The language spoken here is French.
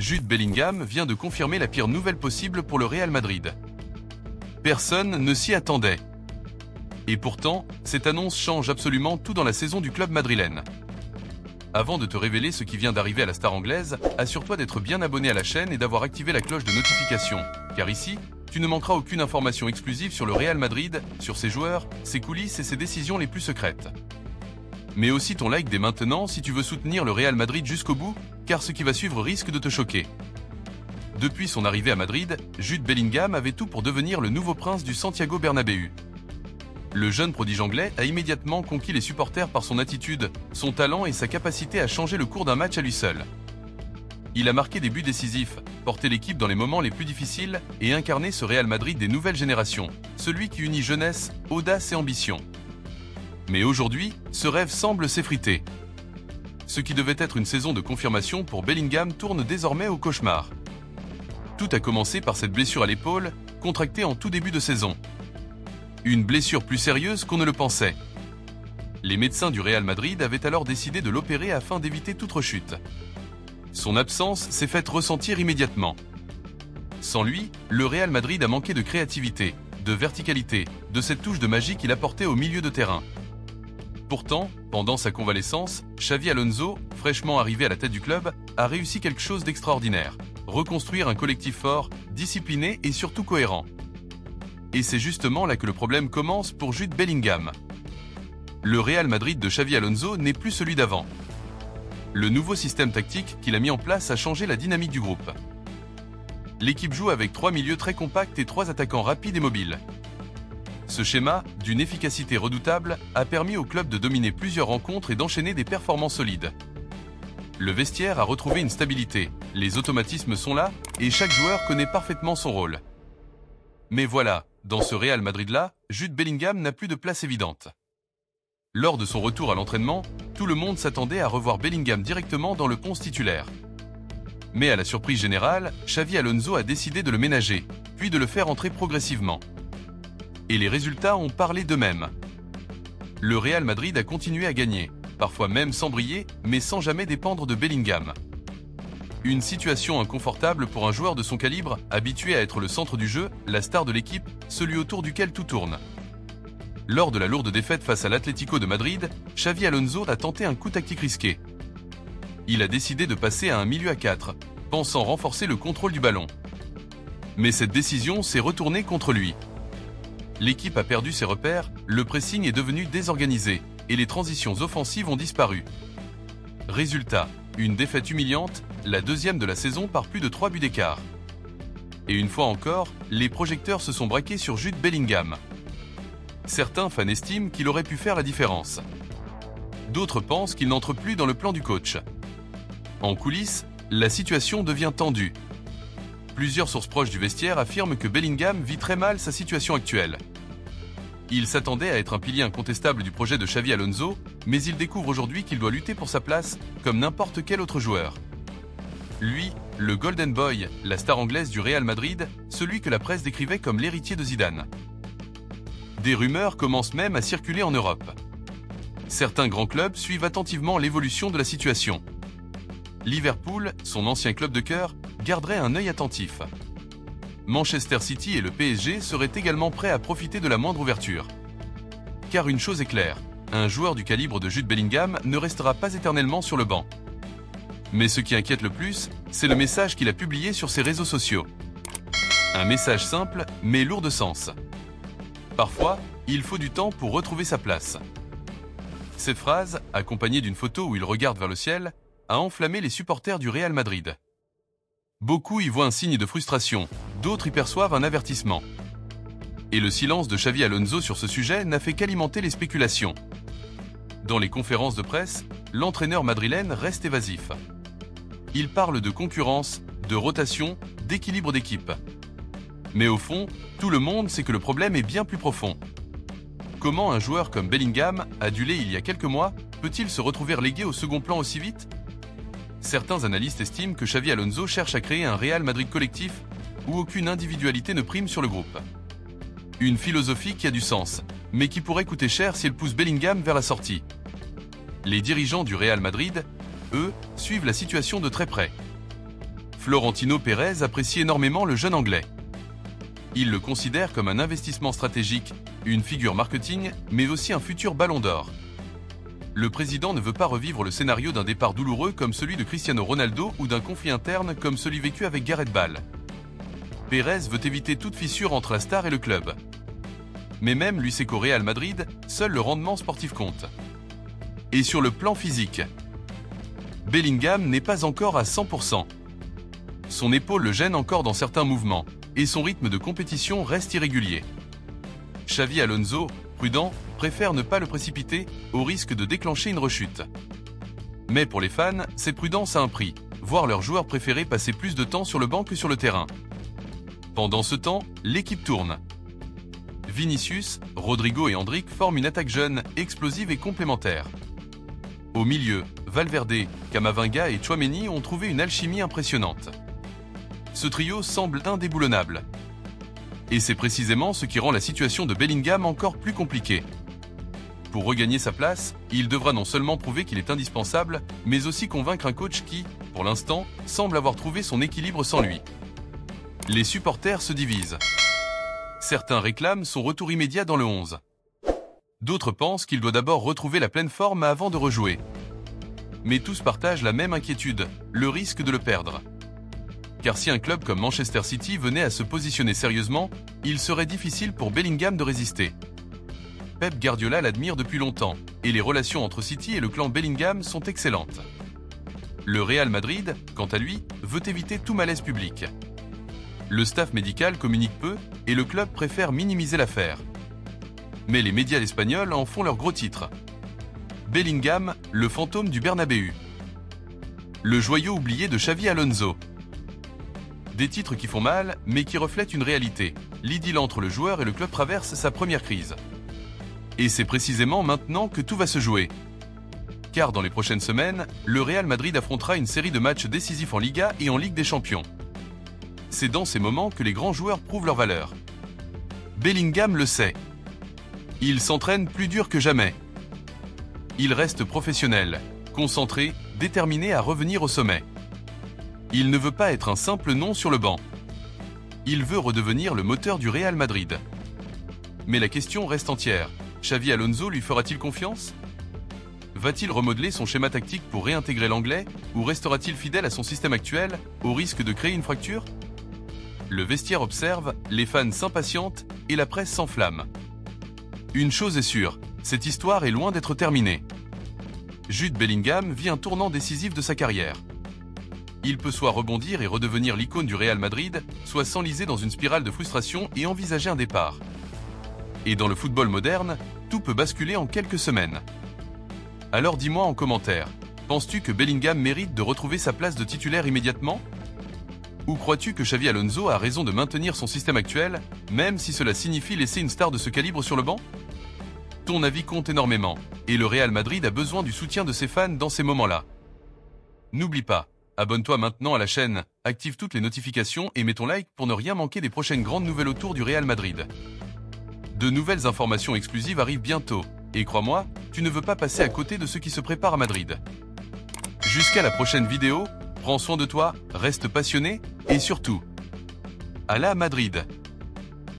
Jude Bellingham vient de confirmer la pire nouvelle possible pour le Real Madrid. Personne ne s'y attendait. Et pourtant, cette annonce change absolument tout dans la saison du club madrilène. Avant de te révéler ce qui vient d'arriver à la star anglaise, assure-toi d'être bien abonné à la chaîne et d'avoir activé la cloche de notification, car ici, tu ne manqueras aucune information exclusive sur le Real Madrid, sur ses joueurs, ses coulisses et ses décisions les plus secrètes. Mets aussi ton like dès maintenant si tu veux soutenir le Real Madrid jusqu'au bout, car ce qui va suivre risque de te choquer. Depuis son arrivée à Madrid, Jude Bellingham avait tout pour devenir le nouveau prince du Santiago Bernabéu. Le jeune prodige anglais a immédiatement conquis les supporters par son attitude, son talent et sa capacité à changer le cours d'un match à lui seul. Il a marqué des buts décisifs, porté l'équipe dans les moments les plus difficiles et incarné ce Real Madrid des nouvelles générations, celui qui unit jeunesse, audace et ambition. Mais aujourd'hui, ce rêve semble s'effriter. Ce qui devait être une saison de confirmation pour Bellingham tourne désormais au cauchemar. Tout a commencé par cette blessure à l'épaule, contractée en tout début de saison. Une blessure plus sérieuse qu'on ne le pensait. Les médecins du Real Madrid avaient alors décidé de l'opérer afin d'éviter toute rechute. Son absence s'est faite ressentir immédiatement. Sans lui, le Real Madrid a manqué de créativité, de verticalité, de cette touche de magie qu'il apportait au milieu de terrain. Pourtant, pendant sa convalescence, Xavi Alonso, fraîchement arrivé à la tête du club, a réussi quelque chose d'extraordinaire. Reconstruire un collectif fort, discipliné et surtout cohérent. Et c'est justement là que le problème commence pour Jude Bellingham. Le Real Madrid de Xavi Alonso n'est plus celui d'avant. Le nouveau système tactique qu'il a mis en place a changé la dynamique du groupe. L'équipe joue avec 3 milieux très compacts et 3 attaquants rapides et mobiles. Ce schéma, d'une efficacité redoutable, a permis au club de dominer plusieurs rencontres et d'enchaîner des performances solides. Le vestiaire a retrouvé une stabilité, les automatismes sont là et chaque joueur connaît parfaitement son rôle. Mais voilà, dans ce Real Madrid-là, Jude Bellingham n'a plus de place évidente. Lors de son retour à l'entraînement, tout le monde s'attendait à revoir Bellingham directement dans le 11 titulaire. Mais à la surprise générale, Xavi Alonso a décidé de le ménager, puis de le faire entrer progressivement. Et les résultats ont parlé d'eux-mêmes. Le Real Madrid a continué à gagner, parfois même sans briller, mais sans jamais dépendre de Bellingham. Une situation inconfortable pour un joueur de son calibre, habitué à être le centre du jeu, la star de l'équipe, celui autour duquel tout tourne. Lors de la lourde défaite face à l'Atlético de Madrid, Xavi Alonso a tenté un coup tactique risqué. Il a décidé de passer à un milieu à 4, pensant renforcer le contrôle du ballon. Mais cette décision s'est retournée contre lui. L'équipe a perdu ses repères, le pressing est devenu désorganisé, et les transitions offensives ont disparu. Résultat, une défaite humiliante, la deuxième de la saison par plus de 3 buts d'écart. Et une fois encore, les projecteurs se sont braqués sur Jude Bellingham. Certains fans estiment qu'il aurait pu faire la différence. D'autres pensent qu'il n'entre plus dans le plan du coach. En coulisses, la situation devient tendue. Plusieurs sources proches du vestiaire affirment que Bellingham vit très mal sa situation actuelle. Il s'attendait à être un pilier incontestable du projet de Xavi Alonso, mais il découvre aujourd'hui qu'il doit lutter pour sa place, comme n'importe quel autre joueur. Lui, le Golden Boy, la star anglaise du Real Madrid, celui que la presse décrivait comme l'héritier de Zidane. Des rumeurs commencent même à circuler en Europe. Certains grands clubs suivent attentivement l'évolution de la situation. Liverpool, son ancien club de cœur, garderait un œil attentif. Manchester City et le PSG seraient également prêts à profiter de la moindre ouverture. Car une chose est claire, un joueur du calibre de Jude Bellingham ne restera pas éternellement sur le banc. Mais ce qui inquiète le plus, c'est le message qu'il a publié sur ses réseaux sociaux. Un message simple, mais lourd de sens. Parfois, il faut du temps pour retrouver sa place. Cette phrase, accompagnée d'une photo où il regarde vers le ciel, a enflammé les supporters du Real Madrid. Beaucoup y voient un signe de frustration, d'autres y perçoivent un avertissement. Et le silence de Xavi Alonso sur ce sujet n'a fait qu'alimenter les spéculations. Dans les conférences de presse, l'entraîneur madrilène reste évasif. Il parle de concurrence, de rotation, d'équilibre d'équipe. Mais au fond, tout le monde sait que le problème est bien plus profond. Comment un joueur comme Bellingham, adulé il y a quelques mois, peut-il se retrouver relégué au second plan aussi vite ? Certains analystes estiment que Xavi Alonso cherche à créer un Real Madrid collectif où aucune individualité ne prime sur le groupe. Une philosophie qui a du sens, mais qui pourrait coûter cher si elle pousse Bellingham vers la sortie. Les dirigeants du Real Madrid, eux, suivent la situation de très près. Florentino Pérez apprécie énormément le jeune Anglais. Il le considère comme un investissement stratégique, une figure marketing, mais aussi un futur ballon d'or. Le président ne veut pas revivre le scénario d'un départ douloureux comme celui de Cristiano Ronaldo ou d'un conflit interne comme celui vécu avec Gareth Bale. Pérez veut éviter toute fissure entre la star et le club. Mais même lui sait qu'au Real Madrid, seul le rendement sportif compte. Et sur le plan physique, Bellingham n'est pas encore à 100%. Son épaule le gêne encore dans certains mouvements, et son rythme de compétition reste irrégulier. Xavi Alonso, prudent, préfère ne pas le précipiter, au risque de déclencher une rechute. Mais pour les fans, cette prudence a un prix, voir leur joueur préféré passer plus de temps sur le banc que sur le terrain. Pendant ce temps, l'équipe tourne. Vinicius, Rodrigo et Endrick forment une attaque jeune, explosive et complémentaire. Au milieu, Valverde, Camavinga et Tchouaméni ont trouvé une alchimie impressionnante. Ce trio semble indéboulonnable. Et c'est précisément ce qui rend la situation de Bellingham encore plus compliquée. Pour regagner sa place, il devra non seulement prouver qu'il est indispensable, mais aussi convaincre un coach qui, pour l'instant, semble avoir trouvé son équilibre sans lui. Les supporters se divisent. Certains réclament son retour immédiat dans le 11. D'autres pensent qu'il doit d'abord retrouver la pleine forme avant de rejouer. Mais tous partagent la même inquiétude, le risque de le perdre. Car si un club comme Manchester City venait à se positionner sérieusement, il serait difficile pour Bellingham de résister. Pep Guardiola l'admire depuis longtemps, et les relations entre City et le clan Bellingham sont excellentes. Le Real Madrid, quant à lui, veut éviter tout malaise public. Le staff médical communique peu, et le club préfère minimiser l'affaire. Mais les médias espagnols en font leur gros titre. Bellingham, le fantôme du Bernabéu. Le joyau oublié de Xavi Alonso. Des titres qui font mal, mais qui reflètent une réalité. L'idylle entre le joueur et le club traverse sa première crise. Et c'est précisément maintenant que tout va se jouer. Car dans les prochaines semaines, le Real Madrid affrontera une série de matchs décisifs en Liga et en Ligue des Champions. C'est dans ces moments que les grands joueurs prouvent leur valeur. Bellingham le sait. Il s'entraîne plus dur que jamais. Il reste professionnel, concentré, déterminé à revenir au sommet. Il ne veut pas être un simple nom sur le banc. Il veut redevenir le moteur du Real Madrid. Mais la question reste entière. Xavi Alonso lui fera-t-il confiance? Va-t-il remodeler son schéma tactique pour réintégrer l'anglais, ou restera-t-il fidèle à son système actuel, au risque de créer une fracture? Le vestiaire observe, les fans s'impatientent et la presse s'enflamme. Une chose est sûre, cette histoire est loin d'être terminée. Jude Bellingham vit un tournant décisif de sa carrière. Il peut soit rebondir et redevenir l'icône du Real Madrid, soit s'enliser dans une spirale de frustration et envisager un départ. Et dans le football moderne, tout peut basculer en quelques semaines. Alors dis-moi en commentaire, penses-tu que Bellingham mérite de retrouver sa place de titulaire immédiatement? Ou crois-tu que Xavi Alonso a raison de maintenir son système actuel, même si cela signifie laisser une star de ce calibre sur le banc? Ton avis compte énormément, et le Real Madrid a besoin du soutien de ses fans dans ces moments-là. N'oublie pas, abonne-toi maintenant à la chaîne, active toutes les notifications et mets ton like pour ne rien manquer des prochaines grandes nouvelles autour du Real Madrid. De nouvelles informations exclusives arrivent bientôt, et crois-moi, tu ne veux pas passer à côté de ce qui se prépare à Madrid. Jusqu'à la prochaine vidéo, prends soin de toi, reste passionné, et surtout, à la Madrid!